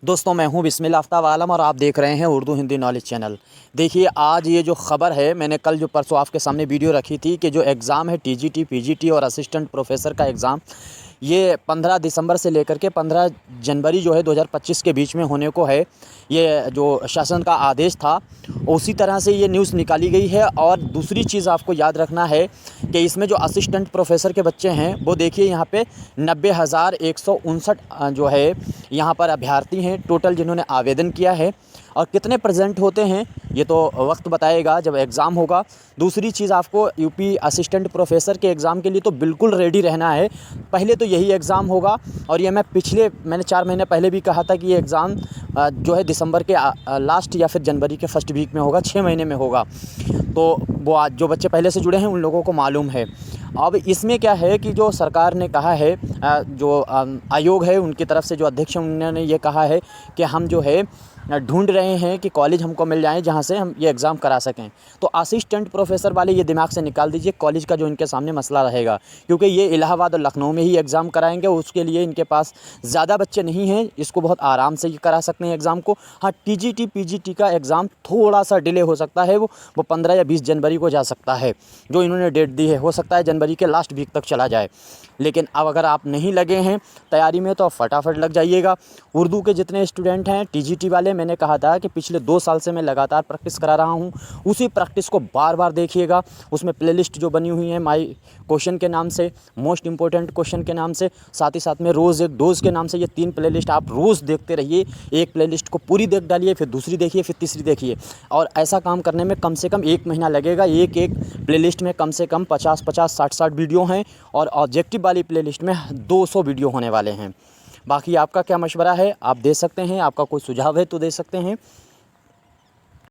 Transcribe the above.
दोस्तों मैं हूं बिस्मिल्लाह आफ्ताब आलम और आप देख रहे हैं उर्दू हिंदी नॉलेज चैनल। देखिए आज ये जो ख़बर है, मैंने कल जो परसों आपके सामने वीडियो रखी थी कि जो एग्ज़ाम है टीजीटी पीजीटी और असिस्टेंट प्रोफेसर का एग्ज़ाम, ये 15 दिसंबर से लेकर के 15 जनवरी जो है 2025 के बीच में होने को है। ये जो शासन का आदेश था उसी तरह से ये न्यूज़ निकाली गई है। और दूसरी चीज़ आपको याद रखना है कि इसमें जो असिस्टेंट प्रोफेसर के बच्चे हैं वो देखिए यहाँ पे 90,159 जो है यहाँ पर अभ्यर्थी हैं टोटल जिन्होंने आवेदन किया है। और कितने प्रेजेंट होते हैं ये तो वक्त बताएगा जब एग्ज़ाम होगा। दूसरी चीज़, आपको यूपी असिस्टेंट प्रोफेसर के एग्ज़ाम के लिए तो बिल्कुल रेडी रहना है। पहले तो यही एग्ज़ाम होगा और ये मैंने 4 महीने पहले भी कहा था कि ये एग्ज़ाम जो है दिसंबर के लास्ट या फिर जनवरी के फर्स्ट वीक में होगा, 6 महीने में होगा। तो वो आज जो बच्चे पहले से जुड़े हैं उन लोगों को मालूम है। अब इसमें क्या है कि जो सरकार ने कहा है, जो आयोग है उनकी तरफ से जो अध्यक्ष हैं उन्होंने ये कहा है कि हम जो है ढूंढ रहे हैं कि कॉलेज हमको मिल जाए जहां से हम ये एग्ज़ाम करा सकें। तो असिस्टेंट प्रोफेसर वाले ये दिमाग से निकाल दीजिए कॉलेज का जो इनके सामने मसला रहेगा, क्योंकि ये इलाहाबाद और लखनऊ में ही एग्ज़ाम कराएंगे। उसके लिए इनके पास ज़्यादा बच्चे नहीं हैं, इसको बहुत आराम से ये करा सकते हैं एग्ज़ाम को। हाँ, टीजीटी पीजीटी का एग्ज़ाम थोड़ा सा डिले हो सकता है, वो 15 या 20 जनवरी को जा सकता है जो इन्होंने डेट दी है। हो सकता है जनवरी के लास्ट वीक तक चला जाए। लेकिन अब अगर आप नहीं लगे हैं तैयारी में तो आप फटाफट लग जाइएगा। उर्दू के जितने स्टूडेंट हैं टीजीटी वाले, मैंने कहा था कि पिछले 2 साल से मैं लगातार प्रैक्टिस करा रहा हूं, उसी प्रैक्टिस को बार बार देखिएगा। उसमें प्लेलिस्ट जो बनी हुई है माई क्वेश्चन के नाम से, मोस्ट इंपॉर्टेंट क्वेश्चन के नाम से, साथ ही साथ में रोज़ एक डोज़ के नाम से, ये 3 प्लेलिस्ट आप रोज़ देखते रहिए। एक प्लेलिस्ट को पूरी देख डालिए, फिर दूसरी देखिए, फिर तीसरी देखिए। और ऐसा काम करने में कम से कम 1 महीना लगेगा। एक प्लेलिस्ट में कम से कम 50-50, 60-60 वीडियो हैं और ऑब्जेक्टिव वाली प्लेलिस्ट में 200 वीडियो होने वाले हैं। बाकी आपका क्या मशवरा है आप दे सकते हैं, आपका कोई सुझाव है तो दे सकते हैं।